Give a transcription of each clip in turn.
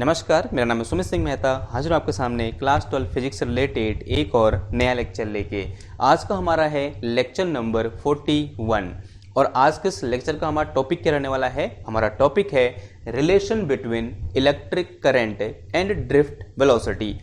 नमस्कार, मेरा नाम है सुमित सिंह मेहता। हाजिर हूँ आपके सामने क्लास 12 फिजिक्स से रिलेटेड एक और नया लेक्चर लेके। आज का हमारा है लेक्चर नंबर 41 और आज के इस लेक्चर का हमारा टॉपिक क्या रहने वाला है। हमारा टॉपिक है relation between electric current and drift velocity.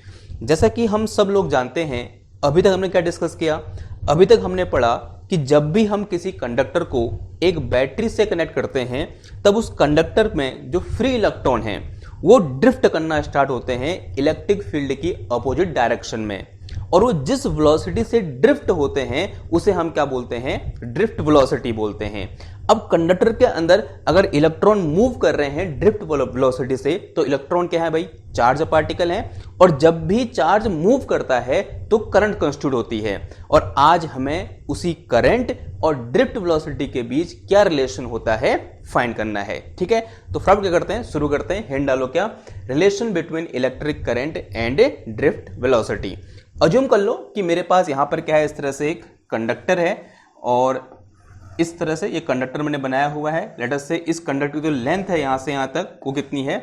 जैसा कि हम सब लोग जानते हैं, अभी तक हमने क्या डिस्कस किया। अभी तक हमने पढ़ा कि जब भी हम किसी कंडक्टर को एक बैटरी से कनेक्ट करते हैं तब उस कंडक्टर में जो फ्री इलेक्ट्रॉन हैं वो ड्रिफ्ट करना स्टार्ट होते हैं इलेक्ट्रिक फील्ड की अपोजिट डायरेक्शन में, और वो जिस वेलोसिटी से ड्रिफ्ट होते हैं उसे हम क्या बोलते हैं, ड्रिफ्ट वेलोसिटी बोलते हैं। अब कंडक्टर के अंदर अगर इलेक्ट्रॉन मूव कर रहे हैं ड्रिफ्ट वेलोसिटी से, तो इलेक्ट्रॉन क्या है भाई, चार्ज पार्टिकल है, और जब भी चार्ज मूव करता है तो करंट कंस्टिट्यूट होती है। और आज हमें उसी करंट और ड्रिफ्ट वेलोसिटी के बीच क्या रिलेशन होता है फाइंड करना है। ठीक है, तो फटाफट क्या करते हैं, शुरू करते हैं। हेड डालो क्या, relation between electric current and drift velocity. Assume कर लो कि मेरे पास यहां पर क्या है, इस तरह से एक कंडक्टर है और इस तरह से ये कंडक्टर मैंने बनाया हुआ है। लेट अस से इस कंडक्टर की जो लेंथ है यहां से यहां तक वो कितनी है,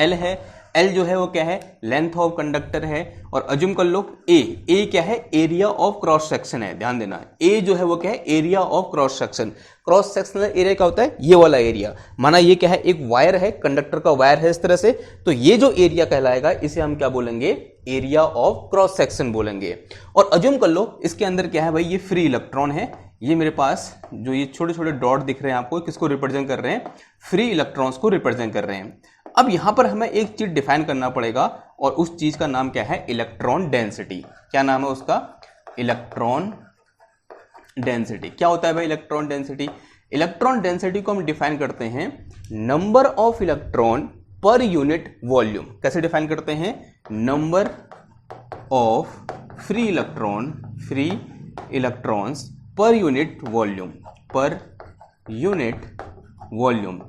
L है। L जो है वो क्या है, लेंथ ऑफ कंडक्टर है। और अज्यूम कर लो A क्या है, एरिया ऑफ क्रॉस सेक्शन है। ध्यान देना, A जो है वो क्या है, area of cross section. Cross sectional area क्या होता है, ये वाला एरिया। माना ये क्या है, एक वायर है, कंडक्टर का वायर है इस तरह से, तो ये जो एरिया कहलाएगा इसे हम क्या बोलेंगे, एरिया ऑफ क्रॉस सेक्शन बोलेंगे। और अज्यूम कर लो इसके अंदर क्या है भाई, ये फ्री इलेक्ट्रॉन है। ये मेरे पास जो ये छोटे छोटे डॉट दिख रहे हैं आपको, किसको रिप्रेजेंट कर रहे हैं, फ्री इलेक्ट्रॉन्स को रिप्रेजेंट कर रहे हैं। अब यहां पर हमें एक चीज डिफाइन करना पड़ेगा और उस चीज का नाम क्या है, इलेक्ट्रॉन डेंसिटी। क्या नाम है उसका, इलेक्ट्रॉन डेंसिटी। क्या होता है भाई इलेक्ट्रॉन डेंसिटी, इलेक्ट्रॉन डेंसिटी को हम डिफाइन करते हैं number of electron per unit volume. कैसे डिफाइन करते हैं, नंबर ऑफ फ्री इलेक्ट्रॉन्स पर यूनिट वॉल्यूम।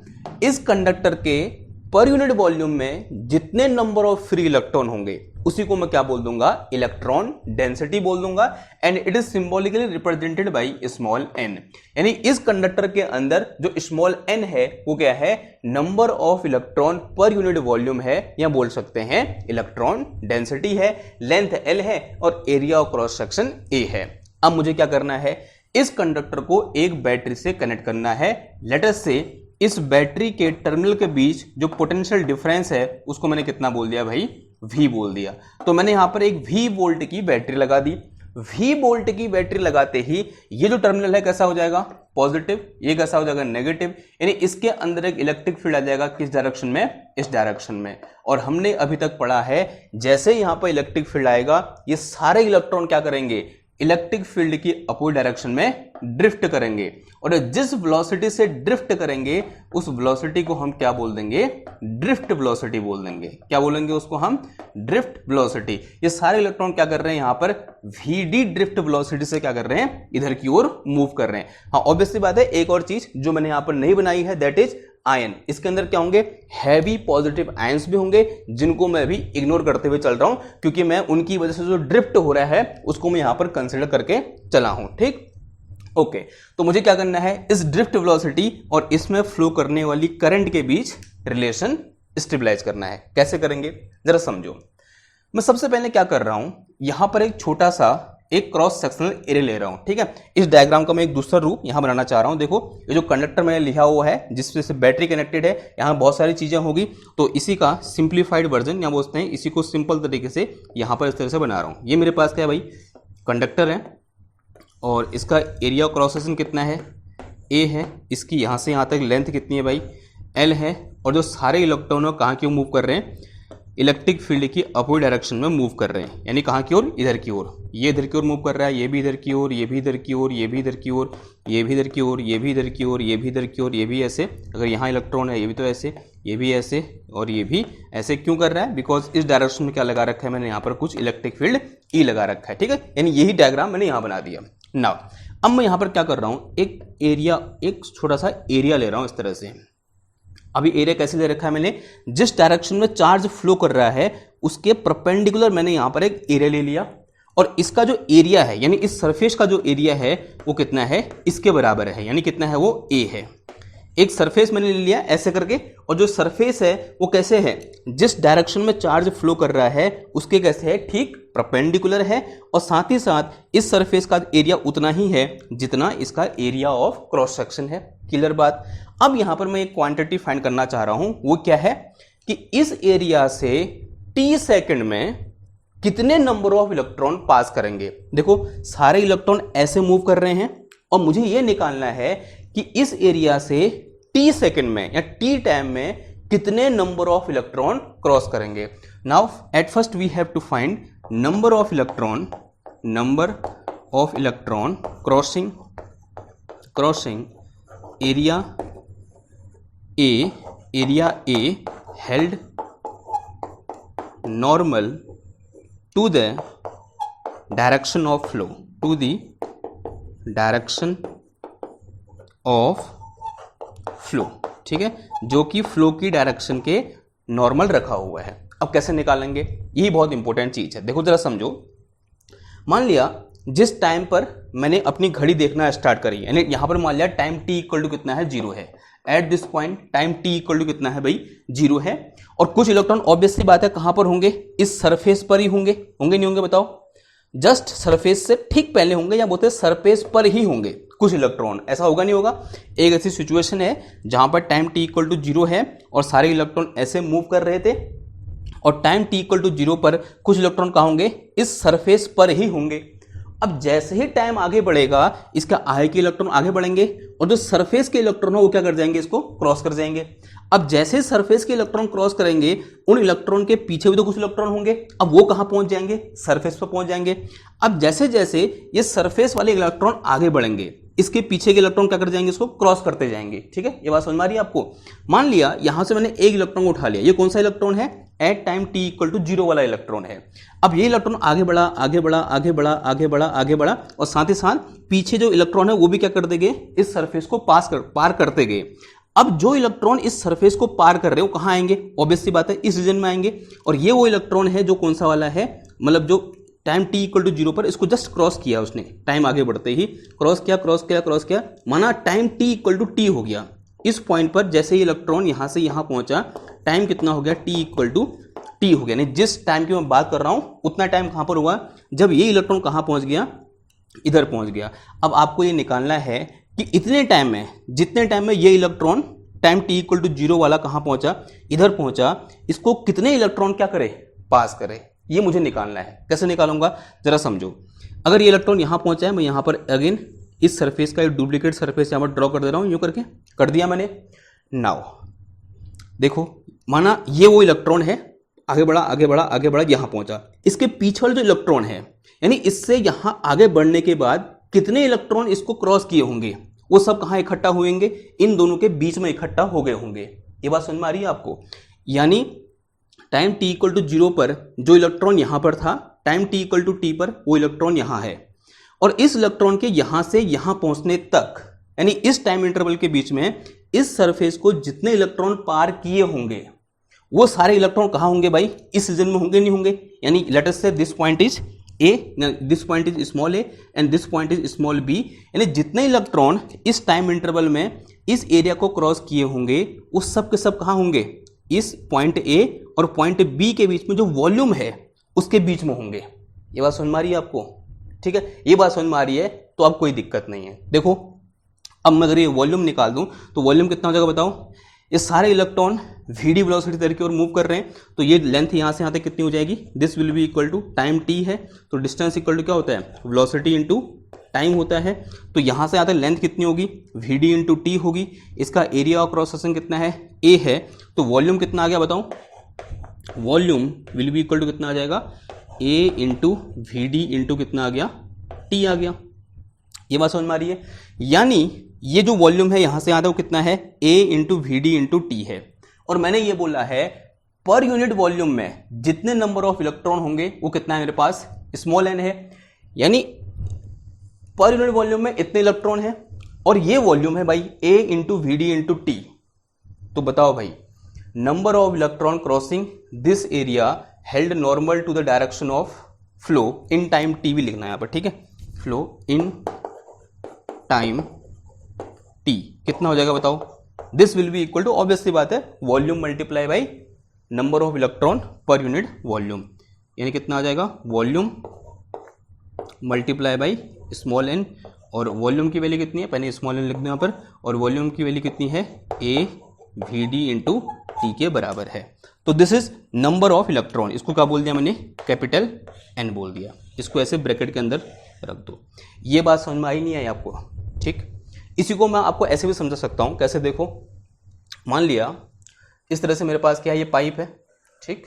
इस कंडक्टर के पर यूनिट वॉल्यूम में जितने नंबर ऑफ फ्री इलेक्ट्रॉन होंगे उसी को मैं क्या बोल दूंगा, इलेक्ट्रॉन डेंसिटी बोल दूंगा। And it is symbolically represented by small n। यानी इस कंडक्टर के अंदर जो स्मॉल n है वो क्या है, number of electron per unit volume है, या बोल सकते हैं इलेक्ट्रॉन डेंसिटी है। लेंथ L है और area of cross section A है। अब मुझे क्या करना है, इस कंडक्टर को एक बैटरी से कनेक्ट करना है। लेट अस से इस बैटरी के टर्मिनल के बीच जो पोटेंशियल डिफरेंस है उसको मैंने कितना बोल दिया भाई, V बोल दिया। तो मैंने यहां पर एक V वोल्ट की बैटरी लगा दी। V वोल्ट की बैटरी लगाते ही ये जो टर्मिनल है कैसा हो जाएगा, पॉजिटिव, ये कैसा हो जाएगा, नेगेटिव। यानी इसके अंदर एक इलेक्ट्रिक फील्ड आ जाएगा, किस डायरेक्शन में, इस डायरेक्शन में। और हमने अभी तक पढ़ा है जैसे यहां पर इलेक्ट्रिक फील्ड आएगा ये सारे इलेक्ट्रॉन क्या करेंगे, इलेक्ट्रिक फील्ड की अपोजिट डायरेक्शन में ड्रिफ्ट करेंगे। और जिस वेलोसिटी से ड्रिफ्ट करेंगे उस वेलोसिटी को हम क्या बोल देंगे, ड्रिफ्ट वेलोसिटी बोल देंगे। क्या बोलेंगे उसको हम, ड्रिफ्ट वेलोसिटी। ये सारे इलेक्ट्रॉन क्या कर रहे हैं, यहां पर VD ड्रिफ्ट वेलोसिटी से क्या कर रहे हैं, इधर की ओर मूव कर रहे हैं। हाँ ऑब्वियसली बात है, एक और चीज जो मैंने यहां पर नहीं बनाई है दैट इज आयन। इसके अंदर क्या होंगे, हैवी पॉजिटिव आयंस भी होंगे, जिनको मैं भी इग्नोर करते हुए चल रहा हूं क्योंकि मैं उनकी वजह से जो ड्रिफ्ट हो रहा है उसको मैं यहां पर कंसीडर करके चला हूं। ठीक, ओके। तो मुझे क्या करना है, इस ड्रिफ्ट वेलोसिटी और इसमें फ्लो करने वाली करंट के बीच रिलेशन स्टेबलाइज करना है। कैसे करेंगे जरा समझो। मैं सबसे पहले क्या कर रहा हूं, यहां पर एक छोटा सा एक क्रॉस सेक्शनल एरिया ले रहा हूं। ठीक है, इस डायग्राम का मैं एक दूसरा रूप यहां बनाना चाह रहा हूं। देखो ये जो कंडक्टर मैंने लिखा हुआ है जिससे से बैटरी कनेक्टेड है, यहां बहुत सारी चीजें होगी, तो इसी का सिंप्लीफाइड वर्जन या बोलते हैं, इसी को सिंपल तरीके से यहां पर इस तरह से बना रहा हूं। ये मेरे पास क्या है भाई, कंडक्टर है और इसका एरिया ऑफ क्रॉस सेक्शन कितना है, A है। इसकी यहां से यहां तक लेंथ कितनी है भाई, L है। और जो सारे इलेक्ट्रॉन कहां की ओर मूव कर रहे हैं, इलेक्ट्रिक फील्ड की अपोजिट डायरेक्शन में मूव कर रहे हैं। यानी कहां की ओर, इधर की ओर। ये इधर की ओर मूव कर रहा है, ये भी इधर की ओर, ये भी इधर की ओर, ये भी इधर की ओर, ये भी इधर की ओर, ये भी इधर की ओर, ये भी इधर की ओर, ये भी ऐसे। अगर यहाँ इलेक्ट्रॉन है ये भी तो ऐसे, ये भी ऐसे और ये भी ऐसे। क्यों कर रहा है, बिकॉज इस डायरेक्शन में क्या लगा रखा है मैंने, यहाँ पर कुछ इलेक्ट्रिक फील्ड E लगा रखा है। ठीक है, यानी यही डायग्राम मैंने यहाँ बना दिया। नाउ अब मैं यहाँ पर क्या कर रहा हूँ, एक एरिया, एक छोटा सा एरिया ले रहा हूँ इस तरह से। अभी एरिया कैसे ले रखा है मैंने, जिस डायरेक्शन में चार्ज फ्लो कर रहा है उसके परपेंडिकुलर मैंने यहां पर एक एरिया ले लिया, और इसका जो एरिया है यानी इस सरफेस का जो एरिया है वो कितना है, इसके बराबर है, यानी कितना है वो A है। एक सरफेस मैंने ले लिया ऐसे करके, और जो सरफेस है वो कैसे है, जिस डायरेक्शन में चार्ज फ्लो कर रहा है उसके कैसे है, ठीक परपेंडिकुलर है, और साथ ही साथ इस सरफेस का एरिया उतना ही है जितना इसका एरिया ऑफ क्रॉस सेक्शन है। क्लियर बात। अब यहां पर मैं एक क्वांटिटी फाइंड करना चाह रहा हूं, वो क्या है कि इस एरिया से t सेकंड में कितने नंबर ऑफ इलेक्ट्रॉन पास करेंगे। देखो सारे इलेक्ट्रॉन ऐसे मूव कर रहे हैं और मुझे ये निकालना है कि इस एरिया से t सेकंड में या t टाइम में कितने नंबर ऑफ इलेक्ट्रॉन क्रॉस करेंगे। Now at first we have to find number of electron crossing area A held normal to the direction of flow, ठीक है, जो कि फ्लो की डायरेक्शन के नॉर्मल रखा हुआ है। अब कैसे निकालेंगे, यही बहुत इंपॉर्टेंट चीज है। देखो जरा समझो, मान लिया जिस टाइम पर मैंने अपनी घड़ी देखना स्टार्ट करी, यानी यहां पर मान लिया टाइम t इक्वल टू कितना है, 0 है। At this point time t equal to कितना है भाई, 0 है। और कुछ इलेक्ट्रॉन ऑब्वियस सी बात है कहां पर होंगे, इस सरफेस पर ही होंगे नहीं होंगे बताओ, जस्ट सरफेस से ठीक पहले होंगे, या बोलते हैं सरफेस पर ही होंगे कुछ इलेक्ट्रॉन। ऐसा होगा नहीं होगा, एक ऐसी सिचुएशन है जहां पर टाइम t इक्वल टू 0 है और सारे इलेक्ट्रॉन ऐसे मूव कर रहे थे, और टाइम t इक्वल टू 0 पर कुछ इलेक्ट्रॉन कहां होंगे, इस सरफेस पर ही होंगे। अब जैसे ही टाइम आगे बढ़ेगा इसका आगे के इलेक्ट्रॉन आगे बढ़ेंगे, और जो सरफेस के इलेक्ट्रॉन है वो क्या कर जाएंगे, इसको क्रॉस कर जाएंगे। अब जैसे सरफेस के इलेक्ट्रॉन क्रॉस करेंगे, उन इलेक्ट्रॉन के पीछे भी तो कुछ इलेक्ट्रॉन होंगे, अब वो कहां पहुंच जाएंगे, सरफेस पर पहुंच जाएंगे। अब जैसे जैसे ये सरफेस वाले इलेक्ट्रॉन आगे बढ़ेंगे, इसके पीछे के इलेक्ट्रॉन क्या कर जाएंगे, इसको क्रॉस करते जाएंगे। ठीक है, ये बात समझ में आ रही है आपको। मान लिया यहां से मैंने एक इलेक्ट्रॉन उठा लिया, ये कौन सा इलेक्ट्रॉन है, at time t equal to 0 वाला इलेक्ट्रॉन है। अब ये इलेक्ट्रॉन आगे बढ़ा, और साथ ही साथ पीछे जो इलेक्ट्रॉन है वो भी क्या कर देंगे, इस सरफेस को पार करते गए। अब जो इलेक्ट्रॉन इस सरफेस को पार कर रहे हो कहां आएंगे, ऑब्वियस सी बात है इस रीजन में आएंगे। और ये वो इलेक्ट्रॉन है जो कौन सा वाला है, मतलब जो टाइम t इक्वल टू 0 पर इसको जस्ट क्रॉस किया उसने, टाइम आगे बढ़ते ही क्रॉस किया, माना time t equal to t हो गया। इस पॉइंट पर जैसे ही इलेक्ट्रॉन यहां से यहां पहुंचा, टाइम कितना हो गया, t इक्वल टू t हो गया। नहीं, जिस टाइम की मैं बात कर रहा हूं उतना टाइम कहां पर हुआ, जब ये इलेक्ट्रॉन कहां पहुंच गया, इधर पहुंच गया। अब आपको ये निकालना है कि इतने टाइम में, जितने टाइम में ये electron time t equal to 0 वाला कहां पहुंचा, इधर पहुंचा, इसको कितने इलेक्ट्रॉन क्या करे, पास करे, ये मुझे निकालना है। कैसे निकालूंगा जरा समझो। अगर ये इलेक्ट्रॉन यहां पहुंचा है, मैं यहां पर अगेन इस सरफेस का एक डुप्लीकेट सरफेस यहां पर ड्रॉ कर दे रहा हूं, यूं करके कर दिया मैंने। नाउ देखो, माना ये वो इलेक्ट्रॉन है, आगे बढ़ा यहां पहुंचा, इसके पीछे वाला जो इलेक्ट्रॉन है, यानी इससे यहां आगे बढ़ने के बाद कितने इलेक्ट्रॉन इसको क्रॉस किए होंगे, वो सब कहां इकट्ठा हुएंगे, इन दोनों के बीच में इकट्ठा हो गए होंगे। ये बात समझ में आ रही है आपको। यानी टाइम t इक्वल टू 0 पर जो इलेक्ट्रॉन यहां पर था, time t equal to t पर वो इलेक्ट्रॉन यहां है, और इस इलेक्ट्रॉन के यहां से यहां पहुंचने तक, यानी इस टाइम इंटरवल के बीच में इस सरफेस को जितने इलेक्ट्रॉन पार किए होंगे, वो सारे इलेक्ट्रॉन कहां होंगे भाई, इस रीजन में होंगे नहीं होंगे। यानी लेट अस से this point is a, this point is small a and this point is small b। यानी जितने इलेक्ट्रॉन इस टाइम इंटरवल में इस एरिया को क्रॉस किए होंगे, वो सब के सब कहां होंगे, इस पॉइंट A और पॉइंट B के बीच में जो वॉल्यूम है उसके बीच में होंगे। ये बात समझ में आ रही है आपको। ठीक है, ये बात समझ में आ रही है तो अब कोई दिक्कत नहीं है। देखो अब मैं अगर ये वॉल्यूम निकाल दूं तो वॉल्यूम कितना हो जाएगा बताओ। ये सारे इलेक्ट्रॉन vd वेलोसिटी तरह की ओर मूव कर रहे हैं, तो ये लेंथ यहां से यहां तक कितनी हो जाएगी, this will be equal to time t है, तो डिस्टेंस इक्वल टू क्या होता है, वेलोसिटी इंटू टाइम होता है। तो यहां से आता लेंथ कितनी होगी, vd इंटू टी होगी। इसका एरिया ऑफ क्रॉस सेक्शन कितना है, a है। तो वॉल्यूम कितना आ गया बताओ, volume will be equal to कितना आ जाएगा, a into V D into कितना आ गया, t आ गया। ये बात समझ में आ रही है। यानी ये जो वॉल्यूम है यहां से आता है वो कितना है, a into V D into T है। और मैंने ये बोला है पर यूनिट वॉल्यूम में जितने नंबर ऑफ इलेक्ट्रॉन होंगे वो कितना है मेरे पास, स्मॉल n है। यानी पर यूनिट वॉल्यूम में इतने इलेक्ट्रॉन है, और ये वॉल्यूम है भाई a into V D into T. तो बताओ भाई, number of electron crossing this area held normal to the direction of flow in time T भी लिखना है यहाँ पर। ठीक है, फ्लो इन टाइम टी कितना हो जाएगा बताओ, this will be equal to, obviously बात है, volume multiply by number of electron per unit volume, यानी कितना आ जाएगा, volume multiply by small N, और वॉल्यूम की वैल्यू कितनी है, पहले स्मॉल एन लिख दें यहाँ पर, और वॉल्यूम की वैल्यू कितनी है, ए वी डी इंटू टी के बराबर है। तो this is number of electron, इसको क्या बोल दिया मैंने, कैपिटल एन बोल दिया, इसको ऐसे ब्रैकेट के अंदर रख दो। ये बात समझ में आई नहीं आई आपको, ठीक। इसी को मैं आपको ऐसे भी समझा सकता हूँ, कैसे, देखो मान लिया इस तरह से मेरे पास क्या है, ये पाइप है, ठीक,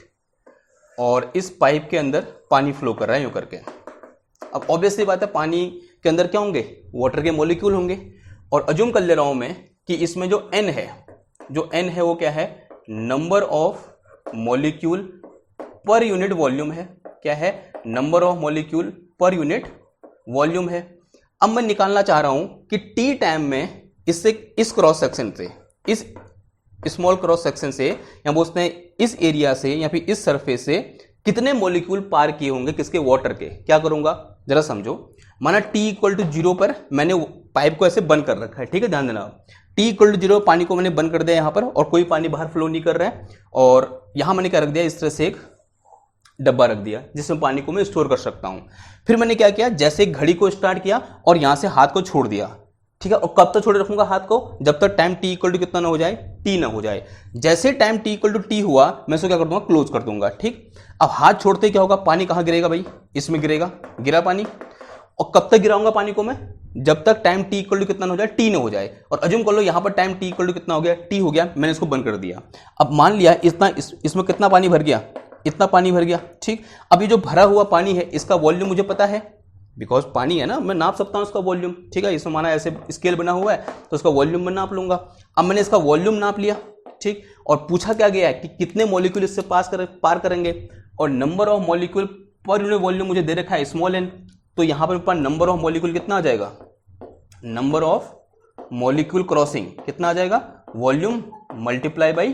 और इस पाइप के अंदर पानी फ्लो कर रहा है यूँ करके। अब ऑब्वियसली बात है, पानी के अंदर क्या होंगे, वाटर के मॉलिक्यूल होंगे, और अज्यूम कर ले रहा हूं मैं कि इसमें जो n है, जो n है वो क्या है, नंबर ऑफ मॉलिक्यूल पर यूनिट वॉल्यूम है, क्या है, नंबर ऑफ मॉलिक्यूल पर यूनिट वॉल्यूम है। अब मैं निकालना चाह रहा हूं कि टी टाइम में इससे, इस क्रॉस सेक्शन से, इस स्मॉल क्रॉस सेक्शन से, या बोलते हैं इस एरिया से या फिर इस सरफेस से कितने मॉलिक्यूल पार किए होंगे, किसके, वाटर के। क्या करूंगा जरा समझो, माना t इक्वल टू 0 पर मैंने पाइप को ऐसे बंद कर रखा है, ठीक है, ध्यान देना, t इक्वल टू 0 पानी को मैंने बंद कर दिया यहाँ पर, और कोई पानी बाहर फ्लो नहीं कर रहा है, और यहाँ मैंने क्या रख दिया, इस तरह से एक डब्बा रख दिया जिसमें पानी को मैं स्टोर कर सकता हूँ। फिर मैंने क्या किया, जैसे घड़ी को स्टार्ट किया और यहाँ से हाथ को छोड़ दिया, ठीक है, और कब तक छोड़े रखूंगा हाथ को, जब तक टाइम t इक्वल टू कितना ना हो जाए, t ना हो जाए। जैसे time t equal to t हुआ, मैं इसको क्या कर दूंगा, क्लोज कर दूंगा, ठीक। अब हाथ छोड़ते क्या होगा, पानी कहाँ गिरेगा भाई, इसमें गिरेगा, गिरा पानी, और कब तक गिराऊंगा पानी को मैं, जब तक टाइम t इक्वल टू कितना हो जाए, t ना हो जाए। और अज्यूम कर लो यहाँ पर टाइम t इक्वल टू कितना हो गया, t हो गया, मैंने इसको बंद कर दिया। अब मान लिया इतना, इसमें कितना पानी भर गया, इतना पानी भर गया, ठीक। अब ये जो भरा हुआ पानी है, इसका वॉल्यूम मुझे पता है, बिकॉज पानी है ना, मैं नाप सकता हूँ इसका वॉल्यूम, ठीक है, इसमें माना ऐसे स्केल बना हुआ है तो उसका वॉल्यूम मैं नाप लूंगा। अब मैंने इसका वॉल्यूम नाप लिया, ठीक, और पूछा क्या गया है कि कितने मॉलिक्यूल इससे पार करेंगे, और नंबर ऑफ मॉलिक्यूल पर यूनिट वॉल्यूम मुझे दे रखा है स्मॉल एन, तो यहाँ पर नंबर ऑफ मॉलिक्यूल कितना आ जाएगा, नंबर ऑफ मॉलिक्यूल क्रॉसिंग कितना आ जाएगा, volume multiply by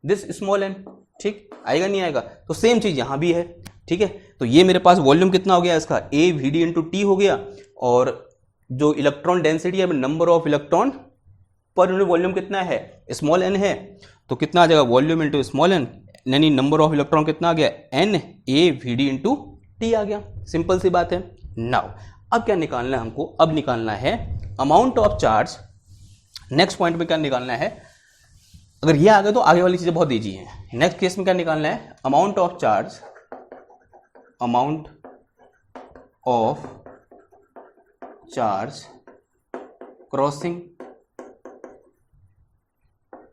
this small N, ठीक, आएगा नहीं आएगा। तो सेम चीज यहाँ भी है, ठीक है। तो ये मेरे पास वॉल्यूम कितना हो गया इसका, A V D into T हो गया, और जो इलेक्ट्रॉन डेंसिटी है, number of electron per unit volume कितना है, स्मॉल एन है, तो कितना आ जाएगा, वॉल्यूम इंटू स्मॉल एन, यानी नंबर ऑफ इलेक्ट्रॉन कितना आ गया, n A V D into T आ गया। सिंपल सी बात है। नाउ अब क्या निकालना है हमको, अब निकालना है amount of charge. Next point में क्या निकालना है, अगर ये आ गया तो आगे वाली चीजें बहुत ईजी है। नेक्स्ट केस में क्या निकालना है, amount of charge, amount of charge crossing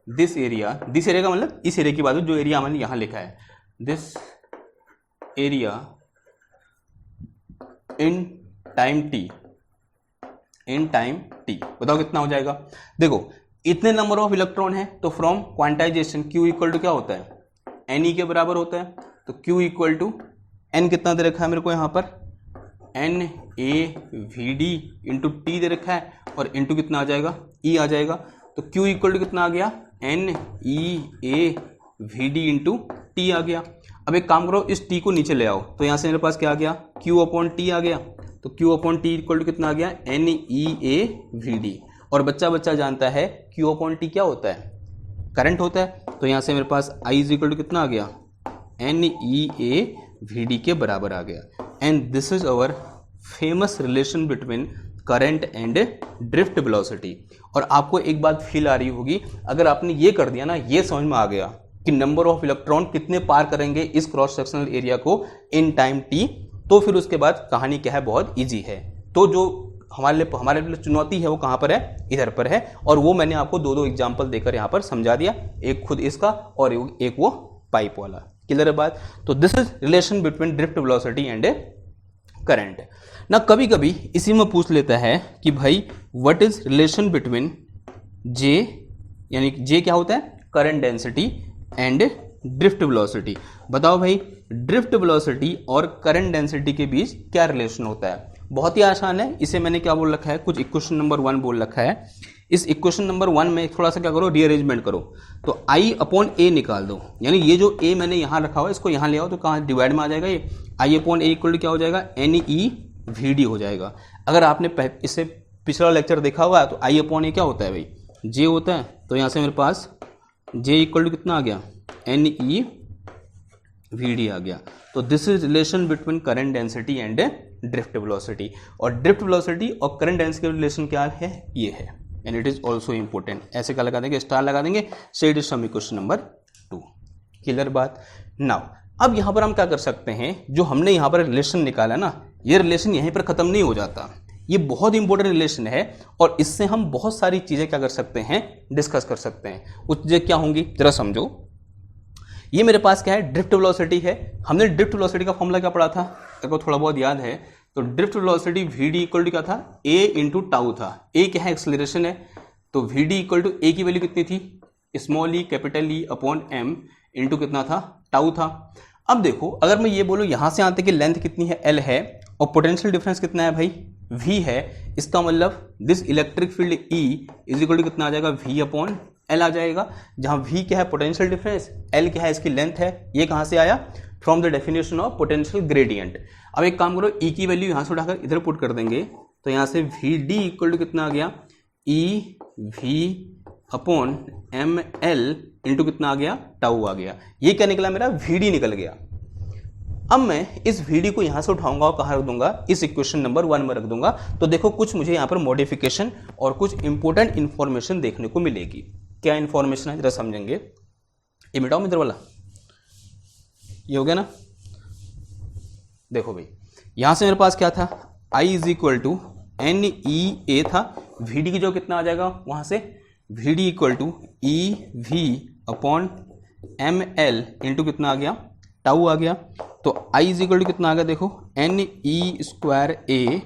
this area, this area का मतलब इस एरिया की बात है, जो एरिया मैंने यहां लिखा है, this area in time T, in time T, बताओ कितना हो जाएगा। देखो इतने नंबर ऑफ इलेक्ट्रॉन है, तो from quantisation Q equal to क्या होता है, Ne के बराबर होता है। तो Q इक्वल टू N कितना दे रखा है मेरे को यहाँ पर, N A V D into T दे रखा है, और इंटू कितना आ जाएगा, E आ जाएगा। तो Q इक्वल टू कितना आ गया, N E A V D into T आ गया। अब एक काम करो, इस T को नीचे ले आओ, तो यहाँ से मेरे पास क्या आ गया, Q अपॉन टी आ गया। तो Q upon T equal to कितना आ गया, N E A V D, और बच्चा जानता है Q अपॉन टी क्या होता है, करंट होता है। तो यहाँ से मेरे पास I इज इक्वल टू कितना आ गया, N E A V D के बराबर आ गया। And this is our famous relation between current and drift velocity. और आपको एक बात फील आ रही होगी, अगर आपने ये कर दिया ना, ये समझ में आ गया कि नंबर ऑफ इलेक्ट्रॉन कितने पार करेंगे इस क्रॉस सेक्शनल एरिया को इन टाइम टी, तो फिर उसके बाद कहानी क्या है, बहुत ईजी है। तो जो हमारे लिए चुनौती है वो कहाँ पर है, इधर पर है, और वो मैंने आपको दो एग्जाम्पल देकर यहाँ पर समझा दिया, एक खुद इसका और एक वो पाइप वाला। क्लियर है बात। तो this is relation between drift velocity and current ना। कभी कभी इसी में पूछ लेता है कि भाई व्हाट इज रिलेशन बिटवीन जे, यानी जे क्या होता है, current density and drift velocity. बताओ भाई ड्रिफ्ट वेलोसिटी और करंट डेंसिटी के बीच क्या रिलेशन होता है। बहुत ही आसान है, इसे मैंने क्या बोल रखा है, कुछ इक्वेशन नंबर 1 बोल रखा है। इस इक्वेशन नंबर 1 में थोड़ा सा क्या करो, रीअरेंजमेंट करो। तो I अपॉन ए निकाल दो, यानी ये जो a मैंने यहाँ रखा हुआ है इसको यहाँ ले आओ, तो कहाँ डिवाइड में आ जाएगा, ये I upon A equal to क्या हो जाएगा, NeVd हो जाएगा। अगर आपने इससे पिछला लेक्चर देखा हुआ है तो I अपॉन ए क्या होता है भाई, जे होता है, तो यहाँ से मेरे पास जे इक्वल टू कितना आ गया, एन ई वी डी आ गया। तो this is relation between current density and drift velocity, और ड्रिफ्ट वेलोसिटी और करंट डेंसिटी का रिलेशन क्या है, ये है, and it is also important. ऐसे क्या लगा देंगे, स्टार लगा देंगे। So it is some question number 2। Clear बात। नाउ अब यहाँ पर हम क्या कर सकते हैं, जो हमने यहाँ पर रिलेशन निकाला ना, ये रिलेशन यहीं पर खत्म नहीं हो जाता, ये बहुत इंपॉर्टेंट रिलेशन है, और इससे हम बहुत सारी चीजें क्या कर सकते हैं, डिस्कस कर सकते हैं। वो चीजें क्या होंगी जरा समझो। ये मेरे पास क्या है, ड्रिफ्ट वेलोसिटी है। हमने ड्रिफ्ट वेलोसिटी का फॉर्मूला क्या पढ़ा था, तेरे को थोड़ा बहुत याद है? तो drift velocity V D equal to क्या था, ए इंटू टाउ था। ए क्या है, एक्सेलरेशन है, तो V D equal to A की वैल्यू कितनी थी, small E capital E upon M into कितना था, टाउ था। अब देखो अगर मैं ये बोलूँ यहाँ से आते कि लेंथ कितनी है, एल है, और पोटेंशियल डिफरेंस कितना है भाई, वी है, इसका मतलब this electric field E is equal to कितना आ जाएगा, वी अपॉन एल आ जाएगा, जहां v क्या है पोटेंशियल डिफरेंस, l क्या है इसकी लेंथ है। ये कहां से आया, from the definition of potential gradient. अब एक काम करो, e की वैल्यू यहां से उठाकर इधर पुट कर देंगे, तो यहां से वी डी इक्वल टू कितना आ गया, E V upon M L into कितना आ गया, टाउ आ गया। ये क्या निकला मेरा, वी डी निकल गया। अब मैं इस वी डी को यहां से उठाऊंगा और कहां रख दूंगा, इस इक्वेशन नंबर 1 में रख दूंगा। तो देखो कुछ मुझे यहां पर मॉडिफिकेशन और कुछ इंपॉर्टेंट इंफॉर्मेशन देखने को मिलेगी। क्या इंफॉर्मेशन है जरा समझेंगे। ये मिटाओ इधर वाला, ये हो गया ना। देखो भाई यहां से मेरे पास क्या था, I is equal to n E A था, वी डी की जो कितना आ जाएगा वहां से, V D equal to E V upon M L into कितना आ गया, टाउ आ गया। तो I इज इक्वल टू कितना आ गया, देखो एन ई स्क्वायर ए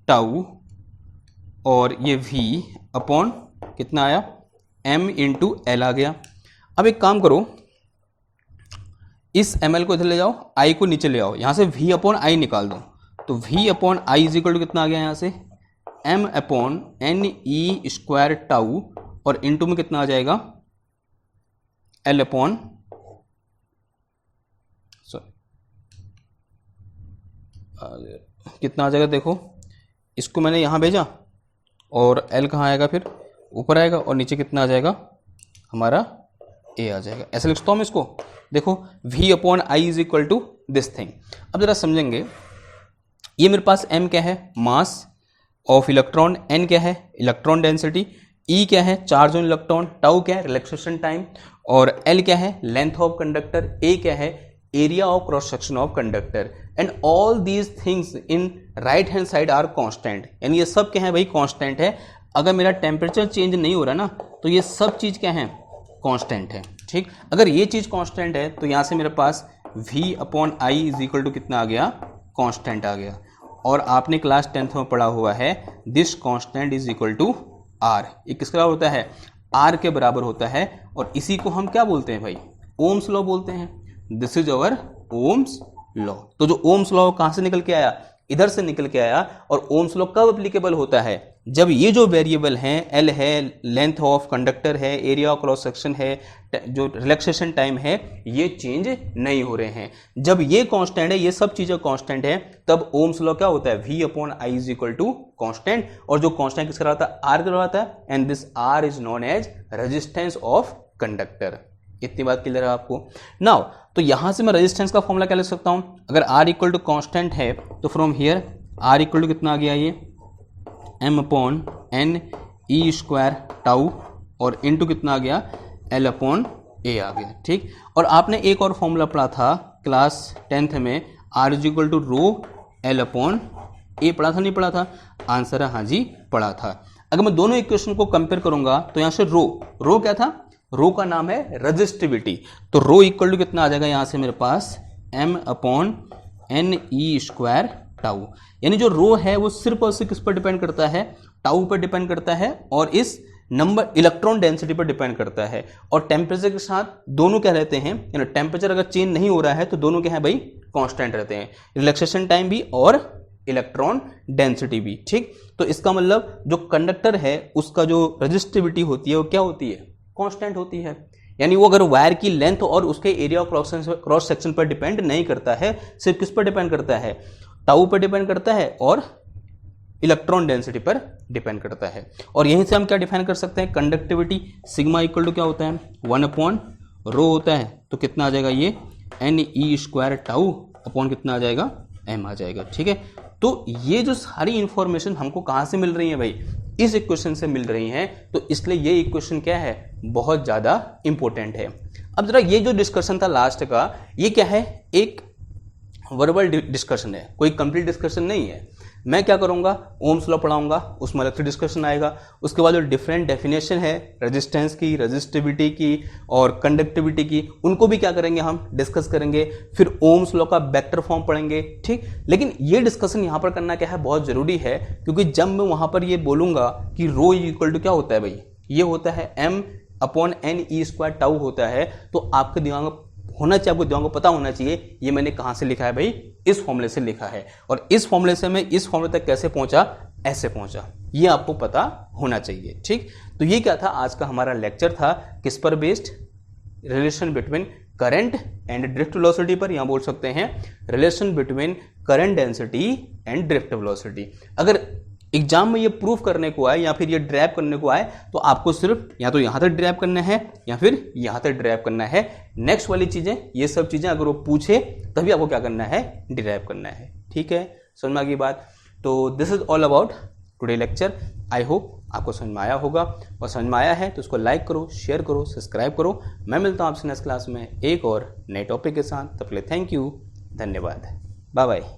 टाउ, और ये v अपॉन कितना आया, m इंटू एल आ गया। अब एक काम करो, इस ml को इधर ले जाओ, i को नीचे ले आओ, यहां से v अपॉन आई निकाल दो, तो v upon I is equal to कितना आ गया यहां से, m upon N E square tau, और इंटू में कितना आ जाएगा, l अपॉन कितना आ जाएगा, देखो इसको मैंने यहां भेजा, और l कहाँ आएगा, फिर ऊपर आएगा, और नीचे कितना आ जाएगा हमारा a आ जाएगा। ऐसे लिखता हूँ मैं इसको, देखो v upon I is equal to this thing. अब जरा समझेंगे, ये मेरे पास m क्या है, मास ऑफ इलेक्ट्रॉन, n क्या है इलेक्ट्रॉन डेंसिटी, e क्या है चार्ज ऑन इलेक्ट्रॉन, टाउ क्या है रिलैक्सेशन टाइम, और l क्या है लेंथ ऑफ कंडक्टर, a क्या है area of cross section of conductor, and all these things in right hand side are constant. यानी ये सब क्या है भाई, कांस्टेंट है। अगर मेरा टेम्परेचर चेंज नहीं हो रहा ना, तो ये सब चीज क्या है, कांस्टेंट है। ठीक, अगर ये चीज कांस्टेंट है तो यहां से मेरे पास v upon I is equal to कितना आ गया, कांस्टेंट आ गया। और आपने क्लास 10th में पढ़ा हुआ है, this constant is equal to r। ये किसका होता है, r के बराबर होता है, और इसी को हम क्या बोलते हैं भाई, ओम्स लॉ बोलते हैं। This is our Ohm's law. तो जो ओम्स लॉ कहां से निकल के आया, इधर से निकल के आया। और ओम्स लॉ कब एप्लीकेबल होता है, जब ये जो वेरिएबल हैं, एल है, लेंथ ऑफ कंडक्टर है, एरिया ऑफ क्रॉस सेक्शन है, जो रिलैक्सेशन टाइम है, ये चेंज नहीं हो रहे हैं। जब ये कांस्टेंट है, ये सब चीजें कांस्टेंट है, तब ओम्स लॉ क्या होता है, v upon I is equal to constant. और जो कांस्टेंट किसका रहता है, आर का रहता है, and this R is known as resistance of conductor. इतनी बात क्लियर है आपको। नाउ तो यहां से मैं रेजिस्टेंस का फॉर्मूला क्या लिख सकता हूं, अगर r इक्वल टू कांस्टेंट है तो from here r equal to कितना आ गया, ये m upon N E square tau, और इनटू कितना आ गया, l अपॉन a आ गया। ठीक, और आपने एक और फॉर्मूला पढ़ा था क्लास 10th में, r is equal to rho l upon a, पढ़ा था नहीं पढ़ा था, आंसर है हाँ जी पढ़ा था। अगर मैं दोनों इक्वेशन को कंपेयर करूंगा तो यहां से रो क्या था, रो का नाम है रजिस्टिविटी। तो रो इक्वल टू कितना आ जाएगा यहां से मेरे पास, m upon N E square tau. यानी जो रो है वो सिर्फ और सिर्फ किस पर डिपेंड करता है, टाउ पर डिपेंड करता है, और इस नंबर इलेक्ट्रॉन डेंसिटी पर डिपेंड करता है। और टेम्परेचर के साथ दोनों क्या रहते हैं, यानी टेम्परेचर अगर चेंज नहीं हो रहा है तो दोनों क्या है भाई, कांस्टेंट रहते हैं, रिलैक्सेशन टाइम भी और इलेक्ट्रॉन डेंसिटी भी। ठीक, तो इसका मतलब जो कंडक्टर है उसका जो रजिस्टिविटी होती है वो क्या होती है, कांस्टेंट होती है। यानी वो अगर वायर की लेंथ और उसके एरिया ऑफ क्रॉस सेक्शन पर डिपेंड नहीं करता है, सिर्फ किस पर डिपेंड करता है, टाउ पर डिपेंड करता है और इलेक्ट्रॉन डेंसिटी पर डिपेंड करता है। और यहीं से हम क्या डिफाइन कर सकते हैं, कंडक्टिविटी सिग्मा इक्वल टू क्या होता है 1/ρ होता है, तो कितना आ जाएगा ये Ne² टाउ अपॉन कितना आ जाएगा m आ जाएगा। ठीक है, तो ये जो सारी इंफॉर्मेशन हमको कहाँ से मिल रही है भाई, इस इक्वेशन से मिल रही हैं, तो इसलिए ये इक्वेशन क्या है बहुत ज़्यादा इंपॉर्टेंट है। अब जरा ये जो डिस्कशन था लास्ट का, ये क्या है, एक वर्बल डिस्कशन है, कोई कंप्लीट डिस्कशन नहीं है। मैं क्या करूंगा, ओम्स लॉ पढ़ाऊंगा, उसमें अलग से डिस्कशन आएगा। उसके बाद जो डिफरेंट डेफिनेशन है रेजिस्टेंस की, रेजिस्टिविटी की और कंडक्टिविटी की, उनको भी क्या करेंगे हम डिस्कस करेंगे। फिर ओम्स लॉ का वेक्टर फॉर्म पढ़ेंगे। ठीक, लेकिन ये डिस्कशन यहाँ पर करना क्या है बहुत ज़रूरी है, क्योंकि जब मैं वहाँ पर ये बोलूँगा कि ρ इक्वल टू क्या होता है भाई, ये होता है m/Ne² टाउ होता है, तो आपके दिमाग होना चाहिए, आपको दिमाग को पता होना चाहिए ये मैंने कहाँ से लिखा है भाई, इस फॉर्मूले से लिखा है। और इस फॉर्मूले से मैं इस फॉर्मूले तक कैसे पहुंचा, ऐसे पहुंचा, ये आपको पता होना चाहिए। ठीक, तो ये क्या था आज का हमारा लेक्चर था, किस पर based, relation between current and drift velocity पर, यहाँ बोल सकते हैं relation between current density and drift velocity. अगर एग्जाम में ये प्रूफ करने को आए या फिर ये ड्राइव करने को आए, तो आपको सिर्फ या तो यहाँ तक ड्राइव करना है या फिर यहाँ तक ड्राइव करना है। नेक्स्ट वाली चीज़ें, ये सब चीज़ें अगर वो पूछे तभी आपको क्या करना है, ड्राइव करना है। ठीक है, समझ में आ गई बात। तो this is all about today lecture. I hope आपको समझ में आया होगा, और समझ में आया है तो उसको लाइक करो, शेयर करो, सब्सक्राइब करो। मैं मिलता हूँ आपसे नेक्स्ट क्लास में एक और नए टॉपिक के साथ। तब तक थैंक यू, धन्यवाद, बाय बाय।